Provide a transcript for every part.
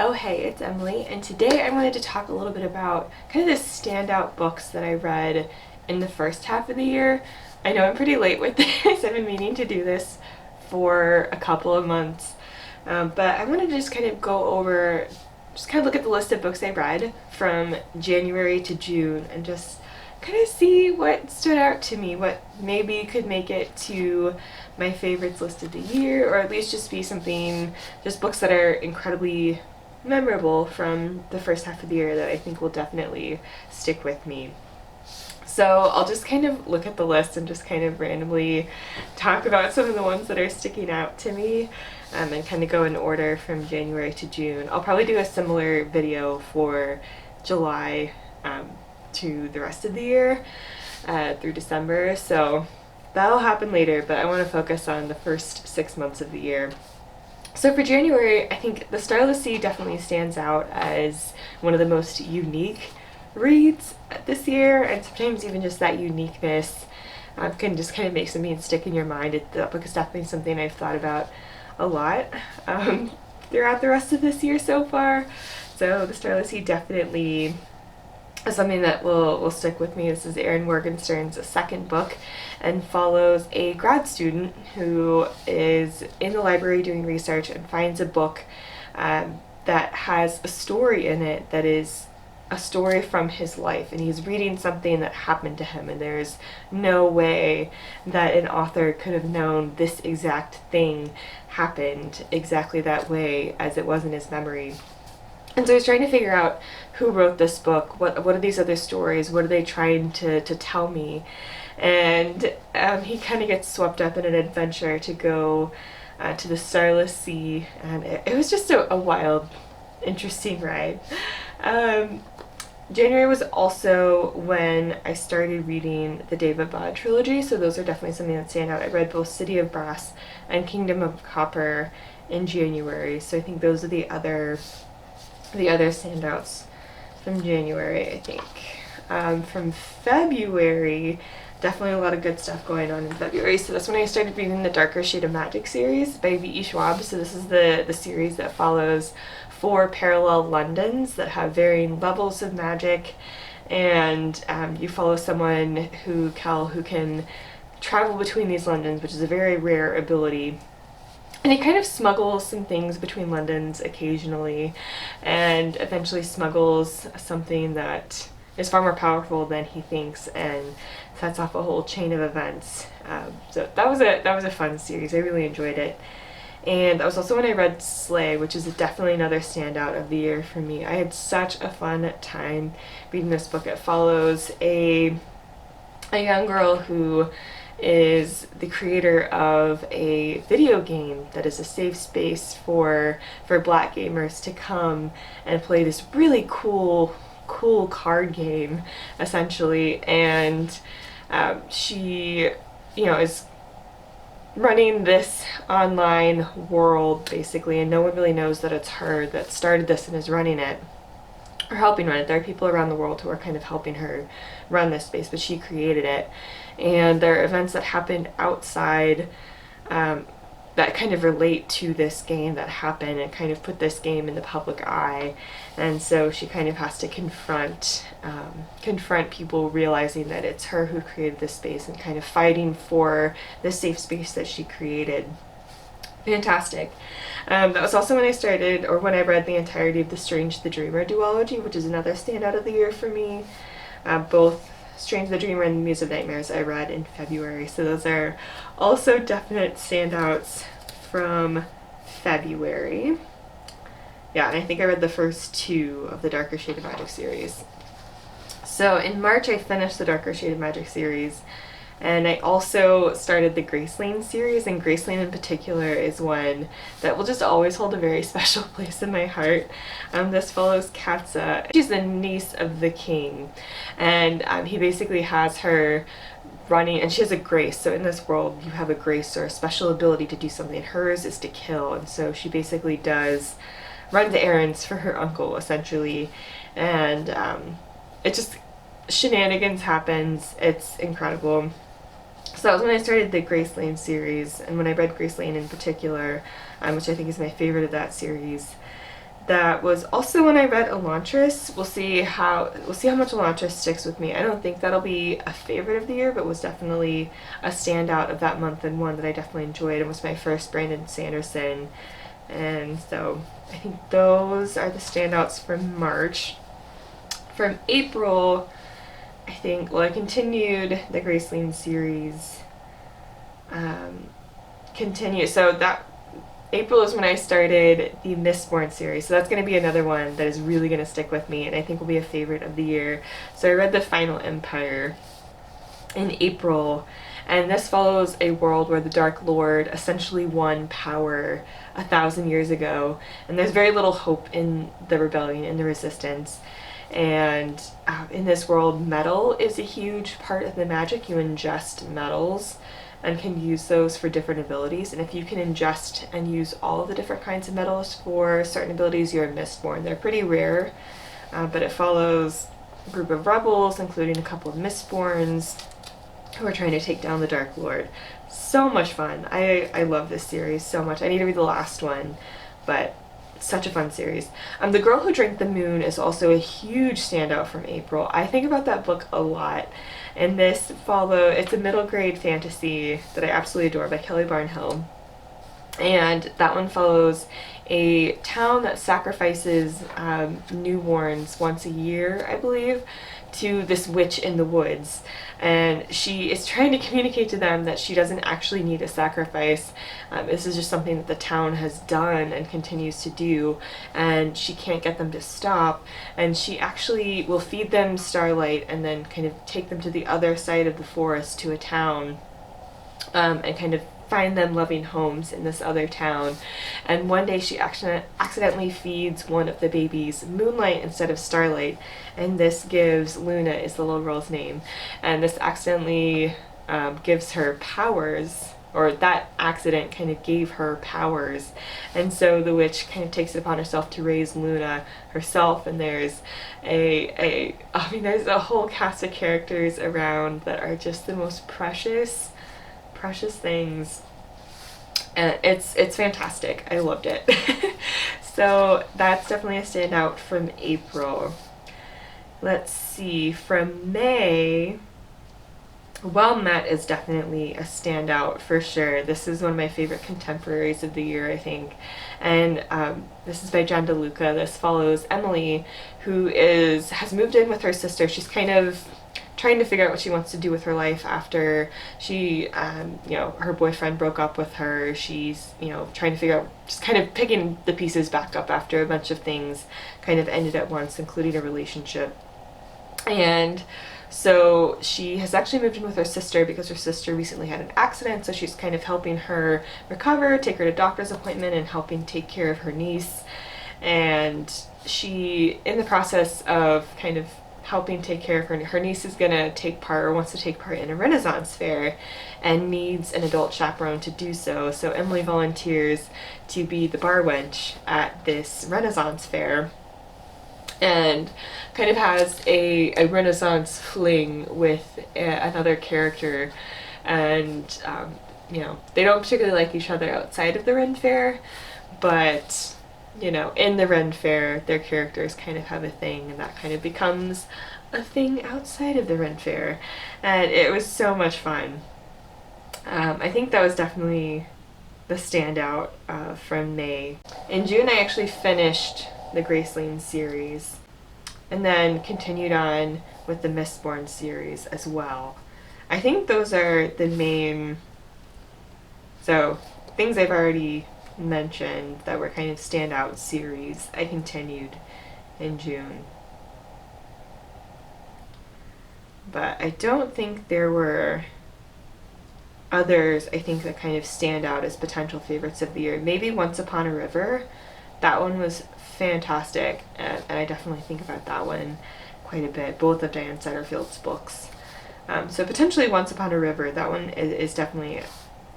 Oh hey, it's Emily, and today I wanted to talk a little bit about kind of the standout books that I read in the first half of the year. I know I'm pretty late with this. I've been meaning to do this for a couple of months, but I wanted to just kind of go over, just kind of look at the list of books I read from January to June and just kind of see what stood out to me, what maybe could make it to my favorites list of the year, or at least just be something, just books that are incredibly memorable from the first half of the year that I think will definitely stick with me. So I'll just kind of look at the list and just kind of randomly talk about some of the ones that are sticking out to me, and kind of go in order from January to June. I'll probably do a similar video for July to the rest of the year through December, so that'll happen later, but I want to focus on the first 6 months of the year. So for January, I think the Starless Sea definitely stands out as one of the most unique reads this year, and sometimes even just that uniqueness can just kind of make something stick in your mind. That book is definitely something I've thought about a lot throughout the rest of this year so far. So the Starless Sea definitely is something that will stick with me. This is Erin Morgenstern's second book and follows a grad student who is in the library doing research and finds a book that has a story in it that is a story from his life, and he's reading something that happened to him, and there's no way that an author could have known this exact thing happened exactly that way as it was in his memory. And so he's trying to figure out who wrote this book, what are these other stories, what are they trying to tell me, and he kind of gets swept up in an adventure to go to the Starless Sea, and it was just a wild, interesting ride. January was also when I started reading the David Bode trilogy, so those are definitely something that stand out. I read both City of Brass and Kingdom of Copper in January, so I think those are the other standouts from January, I think. From February, definitely a lot of good stuff going on in February. So that's when I started reading the Darker Shade of Magic series by V.E. Schwab. So this is the series that follows 4 parallel Londons that have varying levels of magic, and you follow someone who can travel between these Londons, which is a very rare ability. And he kind of smuggles some things between Londons occasionally, and eventually smuggles something that is far more powerful than he thinks, and sets off a whole chain of events. So that was a fun series. I really enjoyed it. And that was also when I read Slay, which is definitely another standout of the year for me. I had such a fun time reading this book. It follows a young girl who is the creator of a video game that is a safe space for Black gamers to come and play this really cool card game, essentially. And she, is running this online world basically, and no one really knows that it's her that started this and is running it, or helping run it. There are people around the world who are kind of helping her run this space, but she created it. And there are events that happen outside that kind of relate to this game that happened and kind of put this game in the public eye. And so she kind of has to confront people realizing that it's her who created this space, and kind of fighting for the safe space that she created. Fantastic. That was also when I read the entirety of the Strange the Dreamer duology, which is another standout of the year for me. Both Strange the Dreamer and Muse of Nightmares I read in February, so those are also definite standouts from February. Yeah, and I think I read the first 2 of the Darker Shade of Magic series. So in March I finished the Darker Shade of Magic series, and I also started the Graceland series, and Graceland in particular is one that will just always hold a very special place in my heart. This follows Katza. She's the niece of the king, and he basically has her running, and she has a grace. So in this world you have a grace or a special ability to do something. Hers is to kill, and so she basically runs errands for her uncle, essentially, and it just, shenanigans happens. It's incredible. So that was when I started the Graceland series, and when I read Graceland in particular, which I think is my favorite of that series, that was also when I read Elantris. We'll see how much Elantris sticks with me. I don't think that'll be a favorite of the year, but was definitely a standout of that month and one that I definitely enjoyed and was my first Brandon Sanderson. And so I think those are the standouts from March. From April, I think, well, I continued the Graceland series. So that April is when I started the Mistborn series, so that's going to be another one that is really going to stick with me and I think will be a favorite of the year. So I read The Final Empire in April, and this follows a world where the Dark Lord essentially won power 1,000 years ago, and there's very little hope in the rebellion, in the resistance. And in this world, metal is a huge part of the magic. You ingest metals and can use those for different abilities. And if you can ingest and use all of the different kinds of metals for certain abilities, you're a Mistborn. They're pretty rare, but it follows a group of rebels, including a couple of Mistborns, who are trying to take down the Dark Lord. So much fun. I love this series so much. I need to read the last one, but such a fun series. The Girl Who Drank the Moon is also a huge standout from April. I think about that book a lot. And it's a middle grade fantasy that I absolutely adore by Kelly Barnhill. And that one follows a town that sacrifices newborns once a year, I believe, to this witch in the woods. And she is trying to communicate to them that she doesn't actually need a sacrifice. This is just something that the town has done and continues to do, and she can't get them to stop. And she actually will feed them starlight and then kind of take them to the other side of the forest to a town, and kind of find them loving homes in this other town. And one day she accidentally feeds one of the babies Moonlight instead of Starlight, and this gives, Luna is the little girl's name, and this accidentally gives her powers, or that accident kind of gave her powers. And so the witch kind of takes it upon herself to raise Luna herself, and there's there's a whole cast of characters around that are just the most precious things, and it's fantastic. I loved it. So that's definitely a standout from April. Let's see, from May, Well Met is definitely a standout for sure. This is one of my favorite contemporaries of the year, I think. And this is by Jen DeLuca. This follows Emily, who has moved in with her sister. She's kind of trying to figure out what she wants to do with her life after she, her boyfriend broke up with her. She's, trying to figure out, just kind of picking the pieces back up after a bunch of things kind of ended at once, including a relationship. And so she has actually moved in with her sister because her sister recently had an accident, so she's kind of helping her recover, take her to doctor's appointment, and helping take care of her niece. And she, in the process of kind of helping take care of her niece is going to wants to take part in a Renaissance fair and needs an adult chaperone to do so. So Emily volunteers to be the bar wench at this Renaissance fair, and kind of has a Renaissance fling with another character. And they don't particularly like each other outside of the Ren Fair, but in the Ren Fair, their characters kind of have a thing, and that kind of becomes a thing outside of the Ren Fair. And it was so much fun. I think that was definitely the standout from May. In June, I actually finished the Graceland series, and then continued on with the Mistborn series as well. I think those are the main, things I've already mentioned that were kind of standout series. I continued in June. But I don't think there were others, I think, that kind of stand out as potential favorites of the year. Maybe Once Upon a River. That one was fantastic, and I definitely think about that one quite a bit. Both of Diane Setterfield's books. So potentially Once Upon a River. That one is definitely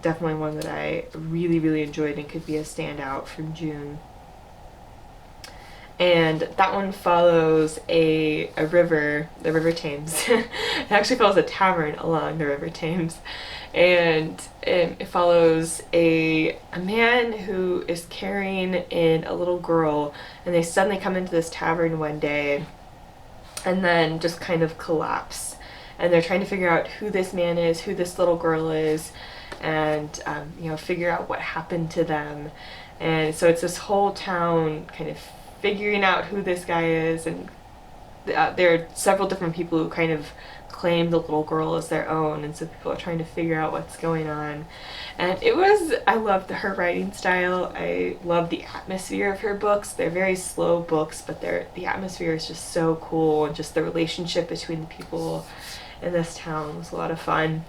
one that I really, really enjoyed and could be a standout from June. and that one follows a river, the River Thames. It actually follows a tavern along the River Thames, and it follows a man who is carrying in a little girl, and they suddenly come into this tavern one day and then just kind of collapse, and they're trying to figure out who this man is, who this little girl is, and you know, figure out what happened to them. And so it's this whole town kind of figuring out who this guy is, and there are several different people who kind of claim the little girl as their own, and so people are trying to figure out what's going on. And I loved her writing style. I love the atmosphere of her books. They're very slow books, but the atmosphere is just so cool, and just the relationship between the people in this town was a lot of fun.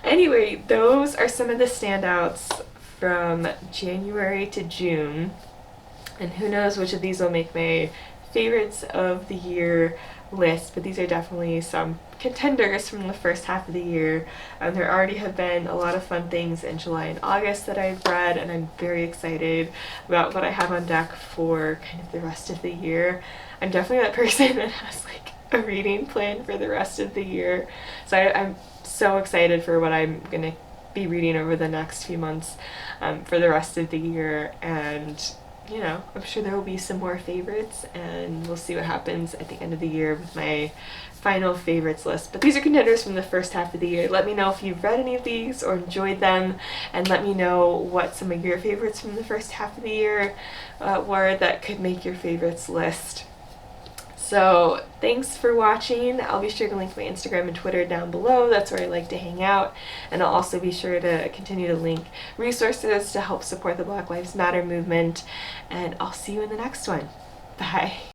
Anyway, those are some of the standouts from January to June, and who knows which of these will make my favorites of the year list, but these are definitely some contenders from the first half of the year. There already have been a lot of fun things in July and August that I've read, and I'm very excited about what I have on deck for kind of the rest of the year. I'm definitely that person that has like a reading plan for the rest of the year, so I'm so excited for what I'm gonna be reading over the next few months for the rest of the year. And you know, I'm sure there will be some more favorites, and we'll see what happens at the end of the year with my final favorites list. But these are contenders from the first half of the year. Let me know if you've read any of these or enjoyed them, and let me know what some of your favorites from the first half of the year were that could make your favorites list. So thanks for watching. I'll be sure to link my Instagram and Twitter down below. That's where I like to hang out. And I'll also be sure to continue to link resources to help support the Black Lives Matter movement. And I'll see you in the next one. Bye.